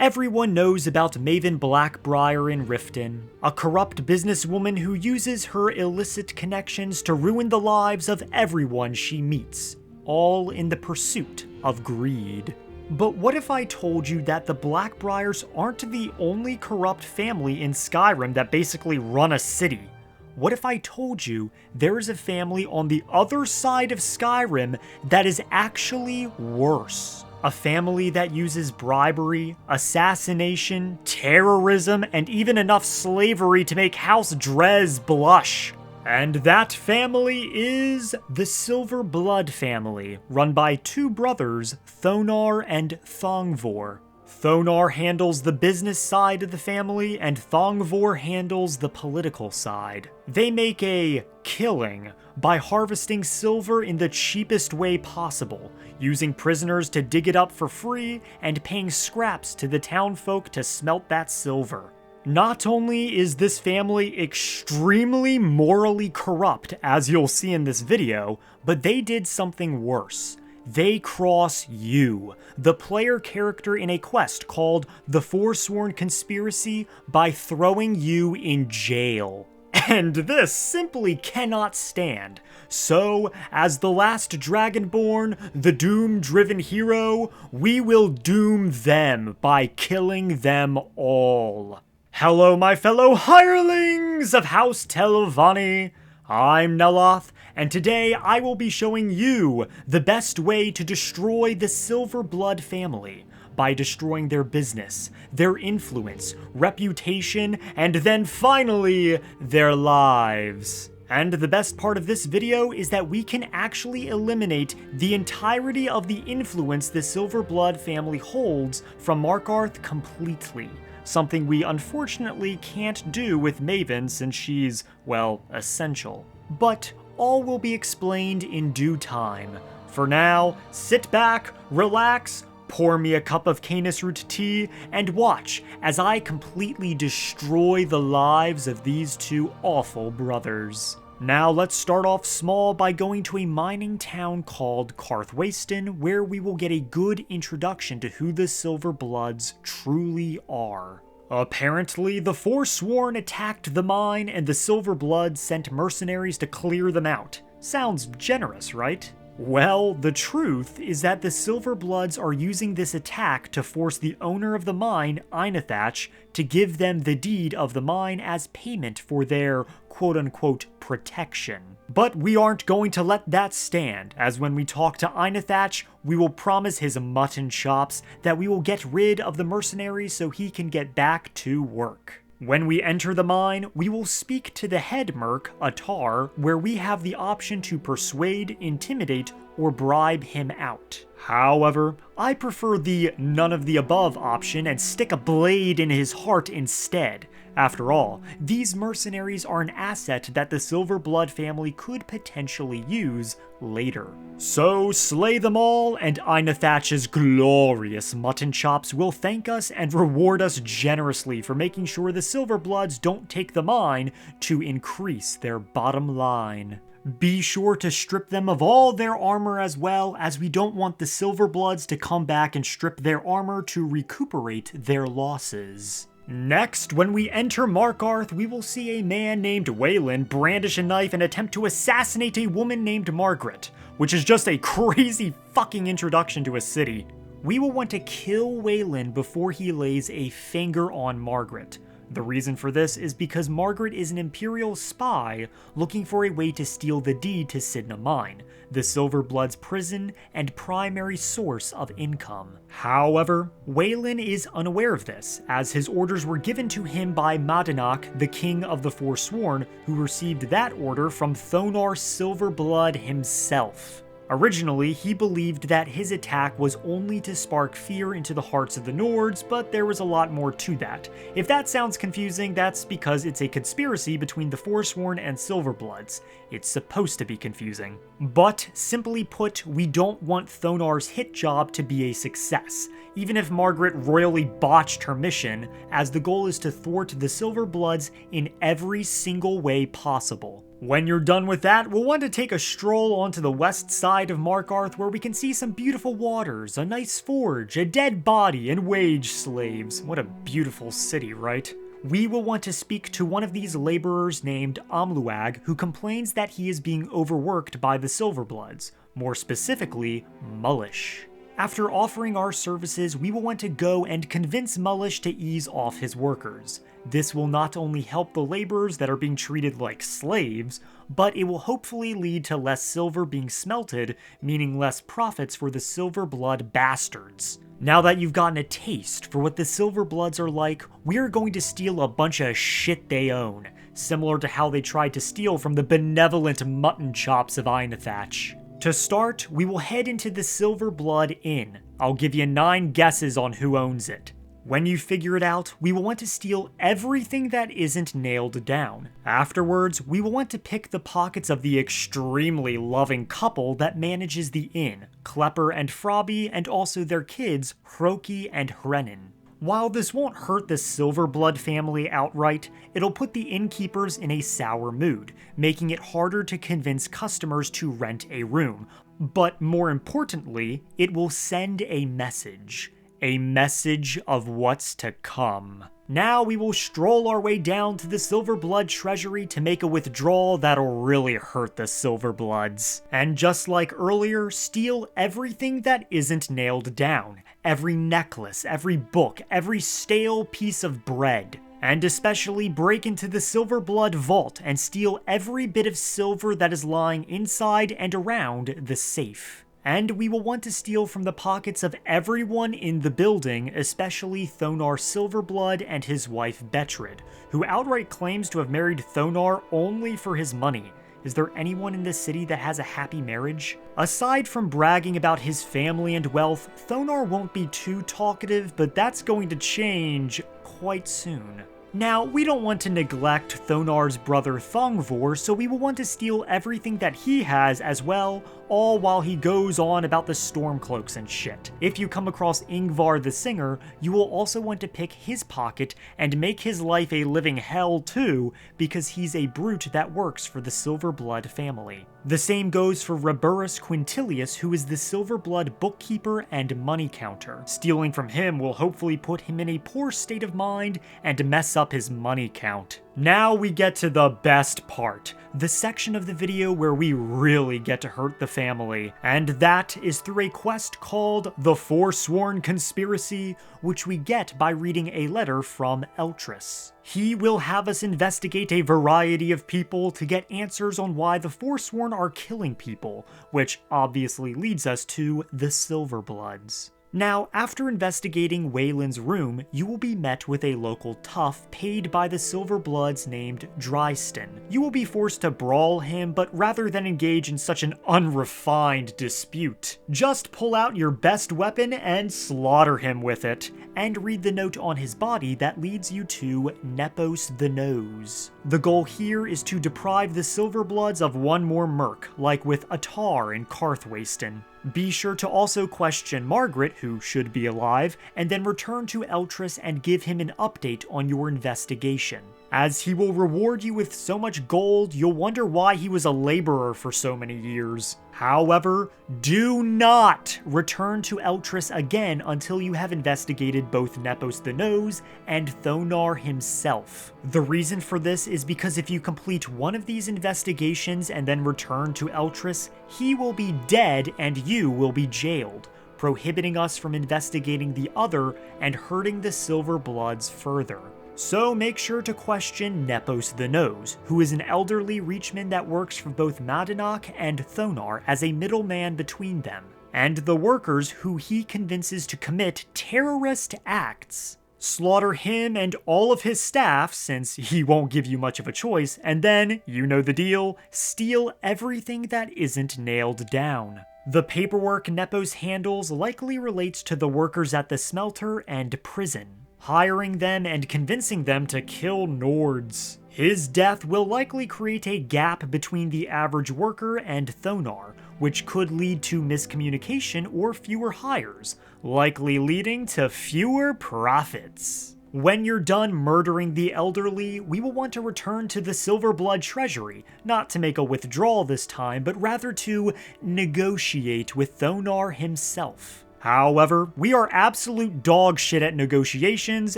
Everyone knows about Maven Blackbriar in Riften, a corrupt businesswoman who uses her illicit connections to ruin the lives of everyone she meets, all in the pursuit of greed. But what if I told you that the Blackbriars aren't the only corrupt family in Skyrim that basically run a city? What if I told you there is a family on the other side of Skyrim that is actually worse? A family that uses bribery, assassination, terrorism, and even enough slavery to make House Drez blush. And that family is the Silver-Blood family, run by two brothers, Thonar and Thongvor. Thonar handles the business side of the family, and Thongvor handles the political side. They make a killing by harvesting silver in the cheapest way possible, using prisoners to dig it up for free, and paying scraps to the townfolk to smelt that silver. Not only is this family extremely morally corrupt, as you'll see in this video, but they did something worse. They cross you, the player character in a quest called the Forsworn Conspiracy, by throwing you in jail. And this simply cannot stand. So, as the last Dragonborn, the doom-driven hero, we will doom them by killing them all. Hello, my fellow hirelings of House Telvanni. I'm Neloth, and today I will be showing you the best way to destroy the Silver-Blood family by destroying their business, their influence, reputation, and then finally, their lives. And the best part of this video is that we can actually eliminate the entirety of the influence the Silver-Blood family holds from Markarth completely. Something we unfortunately can't do with Maven since she's, well, essential. But all will be explained in due time. For now, sit back, relax, pour me a cup of Canis root tea, and watch as I completely destroy the lives of these two awful brothers. Now let's start off small by going to a mining town called Karthwasten, where we will get a good introduction to who the Silver-Bloods truly are. Apparently, the Forsworn attacked the mine and the Silver-Blood sent mercenaries to clear them out. Sounds generous, right? Well, the truth is that the Silver-Bloods are using this attack to force the owner of the mine, Einethach, to give them the deed of the mine as payment for their quote-unquote protection. But we aren't going to let that stand, as when we talk to Einethach, we will promise his mutton chops that we will get rid of the mercenaries so he can get back to work. When we enter the mine, we will speak to the head merc, Atar, where we have the option to persuade, intimidate, or bribe him out. However, I prefer the none of the above option and stick a blade in his heart instead. After all, these mercenaries are an asset that the Silver-Blood family could potentially use later. So slay them all, and Einethach's glorious mutton chops will thank us and reward us generously for making sure the Silver-Bloods don't take the mine to increase their bottom line. Be sure to strip them of all their armor as well, as we don't want the Silver-Bloods to come back and strip their armor to recuperate their losses. Next, when we enter Markarth, we will see a man named Weylin brandish a knife and attempt to assassinate a woman named Margaret, which is just a crazy fucking introduction to a city. We will want to kill Weylin before he lays a finger on Margaret. The reason for this is because Margaret is an Imperial spy looking for a way to steal the deed to Cidhna Mine, the Silver-Blood's prison and primary source of income. However, Weylin is unaware of this, as his orders were given to him by Madanach, the king of the Forsworn, who received that order from Thonar Silver-Blood himself. Originally, he believed that his attack was only to spark fear into the hearts of the Nords, but there was a lot more to that. If that sounds confusing, that's because it's a conspiracy between the Forsworn and Silver-Bloods. It's supposed to be confusing. But, simply put, we don't want Thonar's hit job to be a success, even if Margaret royally botched her mission, as the goal is to thwart the Silver-Bloods in every single way possible. When you're done with that, we'll want to take a stroll onto the west side of Markarth where we can see some beautiful waters, a nice forge, a dead body, and wage slaves. What a beautiful city, right? We will want to speak to one of these laborers named Amluag, who complains that he is being overworked by the Silver-Bloods, more specifically, Mulush. After offering our services, we will want to go and convince Mulush to ease off his workers. This will not only help the laborers that are being treated like slaves, but it will hopefully lead to less silver being smelted, meaning less profits for the Silver-Blood bastards. Now that you've gotten a taste for what the Silver-Bloods are like, we are going to steal a bunch of shit they own, similar to how they tried to steal from the benevolent mutton chops of Einethach. To start, we will head into the Silver-Blood Inn. I'll give you 9 guesses on who owns it. When you figure it out, we will want to steal everything that isn't nailed down. Afterwards, we will want to pick the pockets of the extremely loving couple that manages the inn, Klepper and Frobby, and also their kids, Hroki and Hrenin. While this won't hurt the Silver-Blood family outright, it'll put the innkeepers in a sour mood, making it harder to convince customers to rent a room. But more importantly, it will send a message. A message of what's to come. Now we will stroll our way down to the Silver-Blood Treasury to make a withdrawal that'll really hurt the Silver-Bloods. And just like earlier, steal everything that isn't nailed down. Every necklace, every book, every stale piece of bread. And especially break into the Silver-Blood vault and steal every bit of silver that is lying inside and around the safe. And we will want to steal from the pockets of everyone in the building, especially Thonar Silver-Blood and his wife Betrid, who outright claims to have married Thonar only for his money. Is there anyone in this city that has a happy marriage? Aside from bragging about his family and wealth, Thonar won't be too talkative, but that's going to change quite soon. Now, we don't want to neglect Thonar's brother Thongvor, so we will want to steal everything that he has as well, all while he goes on about the Stormcloaks and shit. If you come across Ingvar the Singer, you will also want to pick his pocket and make his life a living hell too, because he's a brute that works for the Silver-Blood family. The same goes for Reburus Quintilius, who is the Silver-Blood bookkeeper and money counter. Stealing from him will hopefully put him in a poor state of mind and mess up his money count. Now we get to the best part, the section of the video where we really get to hurt the family, and that is through a quest called the Forsworn Conspiracy, which we get by reading a letter from Eltrys. He will have us investigate a variety of people to get answers on why the Forsworn are killing people, which obviously leads us to the Silver-Bloods. Now, after investigating Weylin's room, you will be met with a local tough paid by the Silver-Bloods named Dryston. You will be forced to brawl him, but rather than engage in such an unrefined dispute, just pull out your best weapon and slaughter him with it, and read the note on his body that leads you to Nepos the Nose. The goal here is to deprive the Silver-Bloods of one more merc, like with Atar in Karthwasten. Be sure to also question Margaret, who should be alive, and then return to Eltrys and give him an update on your investigation. As he will reward you with so much gold, you'll wonder why he was a laborer for so many years. However, do not return to Eltrys again until you have investigated both Nepos the Nose and Thonar himself. The reason for this is because if you complete one of these investigations and then return to Eltrys, he will be dead and you will be jailed, prohibiting us from investigating the other and hurting the Silver-Bloods further. So make sure to question Nepos the Nose, who is an elderly reachman that works for both Madanach and Thonar as a middleman between them, and the workers who he convinces to commit terrorist acts. Slaughter him and all of his staff, since he won't give you much of a choice, and then, you know the deal, steal everything that isn't nailed down. The paperwork Nepos handles likely relates to the workers at the smelter and prison, hiring them and convincing them to kill Nords. His death will likely create a gap between the average worker and Thonar, which could lead to miscommunication or fewer hires, likely leading to fewer profits. When you're done murdering the elderly, we will want to return to the Silver-Blood Treasury, not to make a withdrawal this time, but rather to negotiate with Thonar himself. However, we are absolute dog shit at negotiations,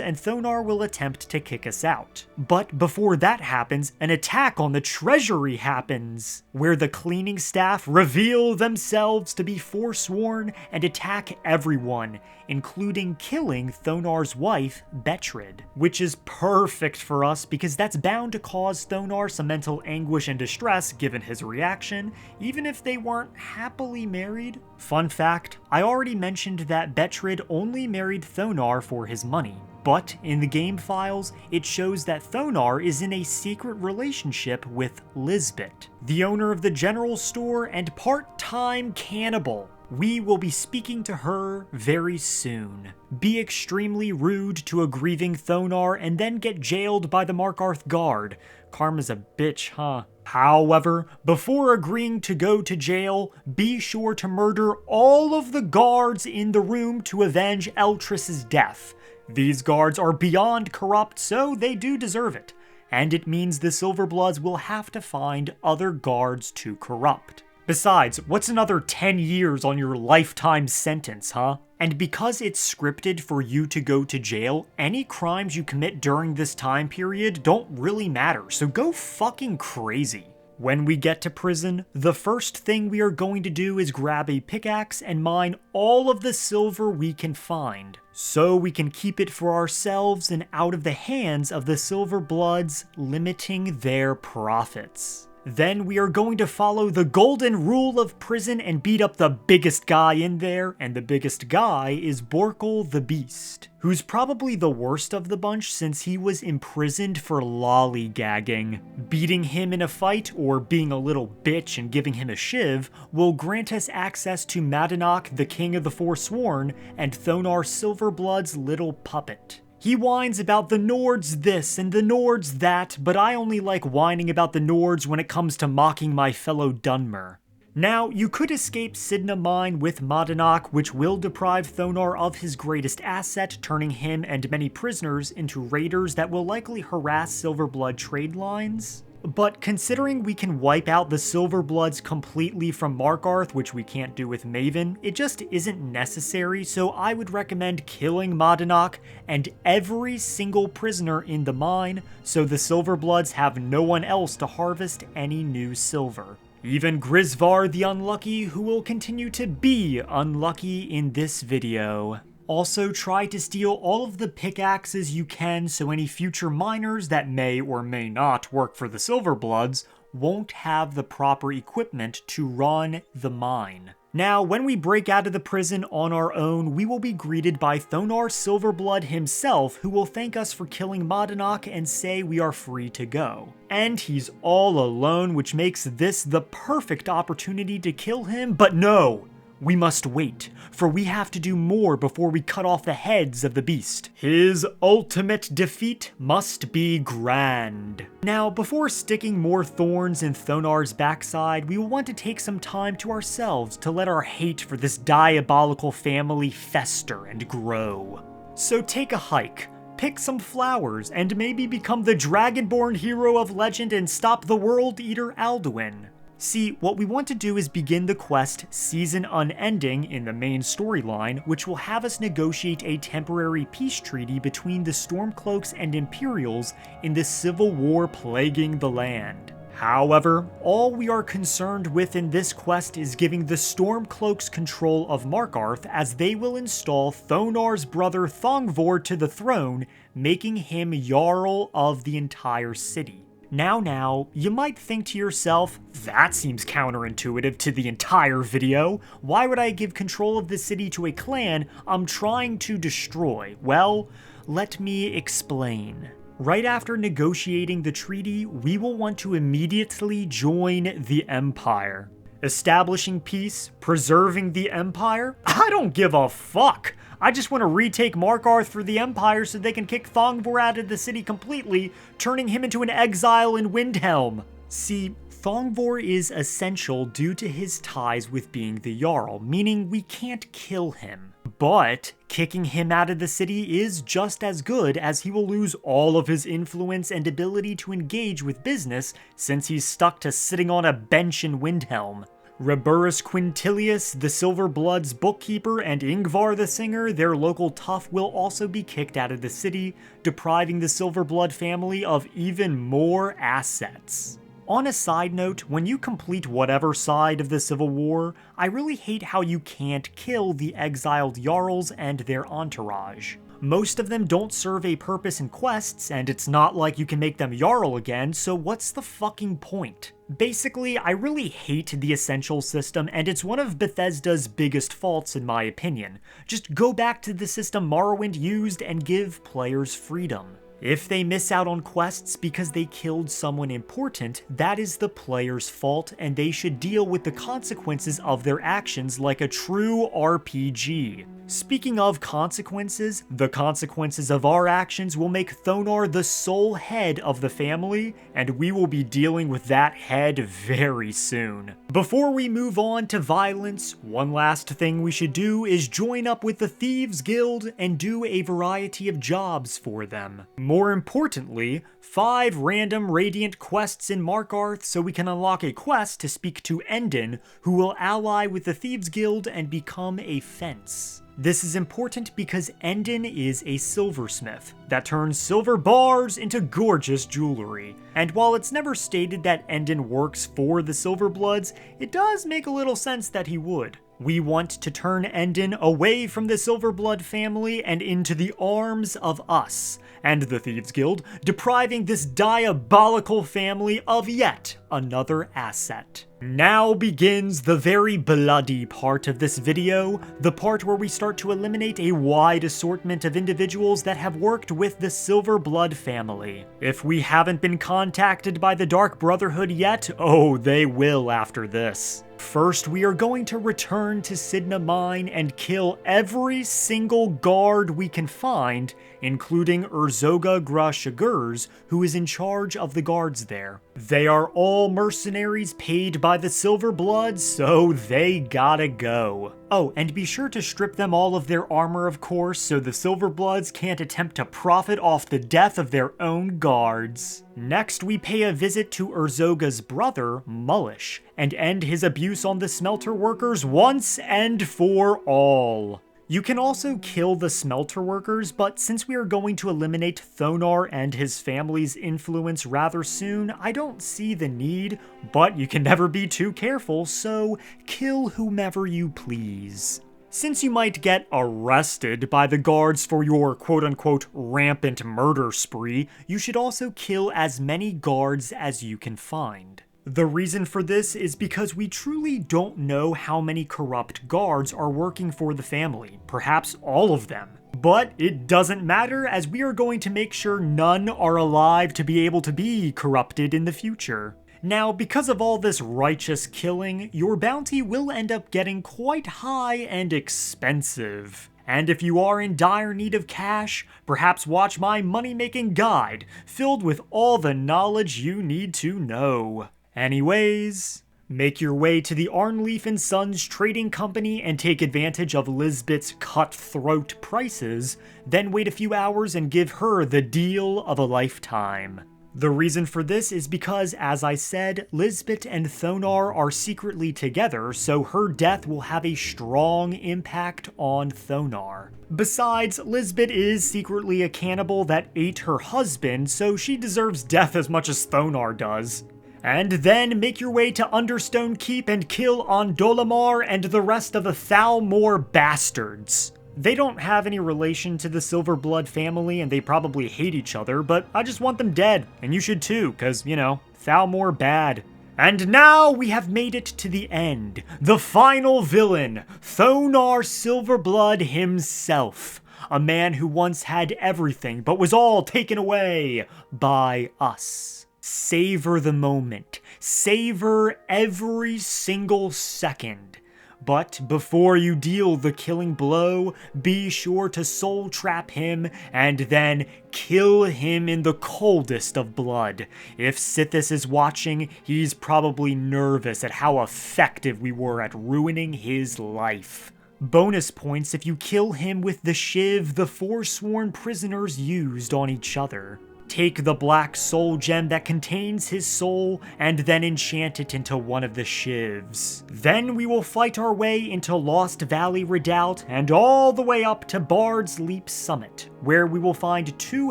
and Thonar will attempt to kick us out. But before that happens, an attack on the Treasury happens, where the cleaning staff reveal themselves to be Forsworn and attack everyone, including killing Thonar's wife, Betrid, which is perfect for us because that's bound to cause Thonar some mental anguish and distress given his reaction, even if they weren't happily married. Fun fact, I already mentioned that Betrid only married Thonar for his money, but in the game files, it shows that Thonar is in a secret relationship with Lisbet, the owner of the general store and part-time cannibal. We will be speaking to her very soon. Be extremely rude to a grieving Thonar and then get jailed by the Markarth Guard. Karma's a bitch, huh? However, before agreeing to go to jail, be sure to murder all of the guards in the room to avenge Eltriss's death. These guards are beyond corrupt, so they do deserve it. And it means the Silver-Bloods will have to find other guards to corrupt. Besides, what's another 10 years on your lifetime sentence, huh? And because it's scripted for you to go to jail, any crimes you commit during this time period don't really matter, so go fucking crazy. When we get to prison, the first thing we are going to do is grab a pickaxe and mine all of the silver we can find, so we can keep it for ourselves and out of the hands of the Silver-Bloods, limiting their profits. Then we are going to follow the golden rule of prison and beat up the biggest guy in there, and the biggest guy is Borkul the Beast, who's probably the worst of the bunch since he was imprisoned for lollygagging. Beating him in a fight, or being a little bitch and giving him a shiv, will grant us access to Madanach, the king of the Forsworn, and Thonar Silver-Blood's little puppet. He whines about the Nords this and the Nords that, but I only like whining about the Nords when it comes to mocking my fellow Dunmer. Now, you could escape Cidhna Mine with Madanach, which will deprive Thonar of his greatest asset, turning him and many prisoners into raiders that will likely harass Silver-Blood trade lines. But considering we can wipe out the Silver-Bloods completely from Markarth, which we can't do with Maven, it just isn't necessary, so I would recommend killing Madanach and every single prisoner in the mine, so the Silver-Bloods have no one else to harvest any new silver. Even Grisvar the Unlucky, who will continue to be unlucky in this video. Also, try to steal all of the pickaxes you can so any future miners that may or may not work for the Silver-Bloods won't have the proper equipment to run the mine. Now, when we break out of the prison on our own, we will be greeted by Thonar Silver-Blood himself, who will thank us for killing Madanach and say we are free to go. And he's all alone, which makes this the perfect opportunity to kill him, but no! We must wait, for we have to do more before we cut off the heads of the beast. His ultimate defeat must be grand. Now, before sticking more thorns in Thonar's backside, we will want to take some time to ourselves to let our hate for this diabolical family fester and grow. So take a hike, pick some flowers, and maybe become the Dragonborn hero of legend and stop the World Eater Alduin. See, what we want to do is begin the quest Season Unending in the main storyline, which will have us negotiate a temporary peace treaty between the Stormcloaks and Imperials in the civil war plaguing the land. However, all we are concerned with in this quest is giving the Stormcloaks control of Markarth, as they will install Thonar's brother Thongvor to the throne, making him Jarl of the entire city. Now, you might think to yourself, that seems counterintuitive to the entire video. Why would I give control of the city to a clan I'm trying to destroy? Well, let me explain. Right after negotiating the treaty, we will want to immediately join the Empire. Establishing peace, preserving the Empire? I don't give a fuck! I just want to retake Markarth for the Empire so they can kick Thongvor out of the city completely, turning him into an exile in Windhelm. See, Thongvor is essential due to his ties with being the Jarl, meaning we can't kill him. But kicking him out of the city is just as good, as he will lose all of his influence and ability to engage with business since he's stuck to sitting on a bench in Windhelm. Reburus Quintilius, the Silver-Blood's bookkeeper, and Ingvar the singer, their local tough, will also be kicked out of the city, depriving the Silver-Blood family of even more assets. On a side note, when you complete whatever side of the Civil War, I really hate how you can't kill the exiled Jarls and their entourage. Most of them don't serve a purpose in quests, and it's not like you can make them Jarl again, so what's the fucking point? Basically, I really hate the Essential system, and it's one of Bethesda's biggest faults in my opinion. Just go back to the system Morrowind used and give players freedom. If they miss out on quests because they killed someone important, that is the player's fault, and they should deal with the consequences of their actions like a true RPG. Speaking of consequences, the consequences of our actions will make Thonar the sole head of the family, and we will be dealing with that head very soon. Before we move on to violence, one last thing we should do is join up with the Thieves Guild and do a variety of jobs for them. More importantly, 5 random Radiant quests in Markarth so we can unlock a quest to speak to Endin, who will ally with the Thieves Guild and become a fence. This is important because Endin is a silversmith that turns silver bars into gorgeous jewelry. And while it's never stated that Endin works for the Silver-Bloods, it does make a little sense that he would. We want to turn Endin away from the Silver-Blood family and into the arms of us and the Thieves Guild, depriving this diabolical family of yet another asset. Now begins the very bloody part of this video, the part where we start to eliminate a wide assortment of individuals that have worked with the Silver-Blood family. If we haven't been contacted by the Dark Brotherhood yet, oh, they will after this. First, we are going to return to Cidhna Mine and kill every single guard we can find, including Urzoga Grashagurs, who is in charge of the guards there. They are all mercenaries paid by the Silver-Bloods, so they gotta go. Oh, and be sure to strip them all of their armor, of course, so the Silver-Bloods can't attempt to profit off the death of their own guards. Next, we pay a visit to Urzoga's brother, Mulush, and end his abuse on the Smelter Workers once and for all. You can also kill the Smelter Workers, but since we are going to eliminate Thonar and his family's influence rather soon, I don't see the need, but you can never be too careful, so kill whomever you please. Since you might get arrested by the guards for your quote-unquote rampant murder spree, you should also kill as many guards as you can find. The reason for this is because we truly don't know how many corrupt guards are working for the family, perhaps all of them. But it doesn't matter, as we are going to make sure none are alive to be able to be corrupted in the future. Now, because of all this righteous killing, your bounty will end up getting quite high and expensive. And if you are in dire need of cash, perhaps watch my money-making guide, filled with all the knowledge you need to know. Anyways, make your way to the Arnleif & Sons Trading Company and take advantage of Lisbet's cutthroat prices, then wait a few hours and give her the deal of a lifetime. The reason for this is because, as I said, Lisbet and Thonar are secretly together, so her death will have a strong impact on Thonar. Besides, Lisbet is secretly a cannibal that ate her husband, so she deserves death as much as Thonar does. And then make your way to Understone Keep and kill Ondolamar and the rest of the Thalmor bastards. They don't have any relation to the Silver-Blood family and they probably hate each other, but I just want them dead, and you should too, cause, you know, Thalmor bad. And now we have made it to the end. The final villain, Thonar Silver-Blood himself. A man who once had everything, but was all taken away by us. Savor the moment. Savor every single second. But before you deal the killing blow, be sure to soul trap him and then kill him in the coldest of blood. If Sithis is watching, he's probably nervous at how effective we were at ruining his life. Bonus points if you kill him with the shiv the Forsworn prisoners used on each other. Take the black soul gem that contains his soul and then enchant it into one of the shivs. Then we will fight our way into Lost Valley Redoubt and all the way up to Bard's Leap Summit, where we will find 2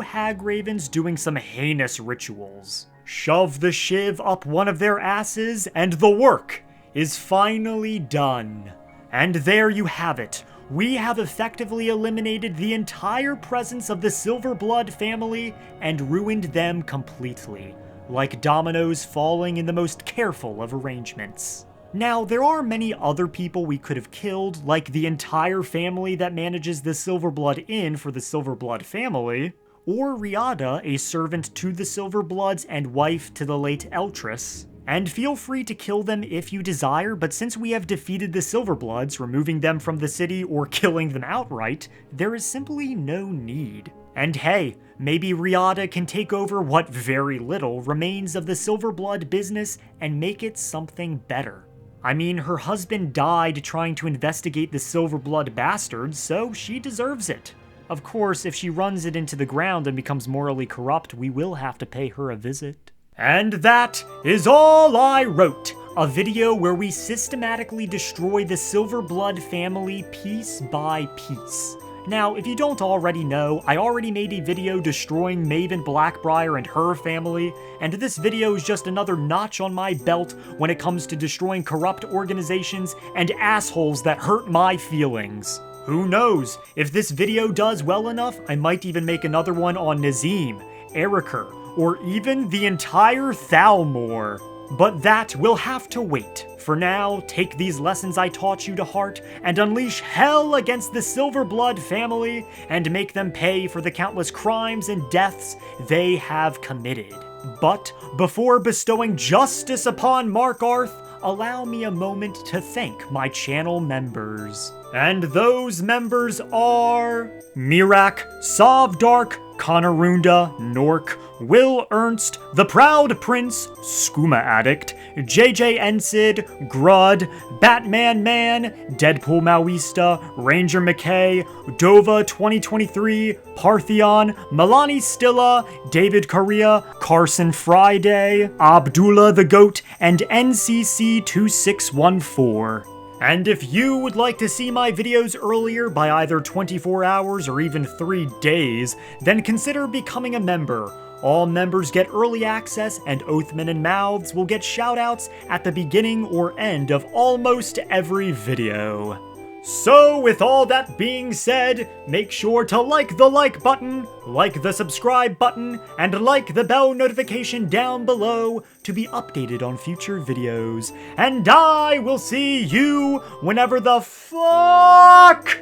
hag ravens doing some heinous rituals. Shove the shiv up one of their asses and the work is finally done. And there you have it. We have effectively eliminated the entire presence of the Silver-Blood family and ruined them completely, like dominoes falling in the most careful of arrangements. Now, there are many other people we could have killed, like the entire family that manages the Silver-Blood Inn for the Silver-Blood family, or Riada, a servant to the Silver-Bloods and wife to the late Eltress. And feel free to kill them if you desire, but since we have defeated the Silver-Bloods, removing them from the city or killing them outright, there is simply no need. And hey, maybe Riada can take over what very little remains of the Silver-Blood business and make it something better. I mean, her husband died trying to investigate the Silver-Blood bastards, so she deserves it. Of course, if she runs it into the ground and becomes morally corrupt, we will have to pay her a visit. And that is all I wrote, a video where we systematically destroy the Silver-Blood family piece by piece. Now, if you don't already know, I already made a video destroying Maven Blackbriar and her family, and this video is just another notch on my belt when it comes to destroying corrupt organizations and assholes that hurt my feelings. Who knows, if this video does well enough, I might even make another one on Nazim, Erikr, or even the entire Thalmor. But that will have to wait. For now, take these lessons I taught you to heart and unleash hell against the Silver-Blood family and make them pay for the countless crimes and deaths they have committed. But before bestowing justice upon Markarth, allow me a moment to thank my channel members. And those members are Mirak, Sovdark, Conarunda, Nork, Will Ernst, The Proud Prince, Skooma Addict, JJ Ensid, Grud, Batman Man, Deadpool Maoista, Ranger McKay, Dova 2023, Partheon, Milani Stilla, David Correa, Carson Friday, Abdullah the Goat, and NCC 2614. And if you would like to see my videos earlier by either 24 hours or even 3 days, then consider becoming a member. All members get early access, and Oathman and Mouths will get shoutouts at the beginning or end of almost every video. So with all that being said, make sure to like the like button, like the subscribe button, and like the bell notification down below to be updated on future videos. And I will see you whenever the fuck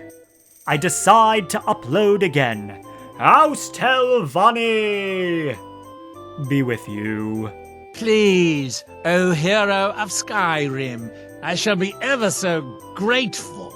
I decide to upload again. Austel Vani be with you. Please, O hero of Skyrim, I shall be ever so grateful.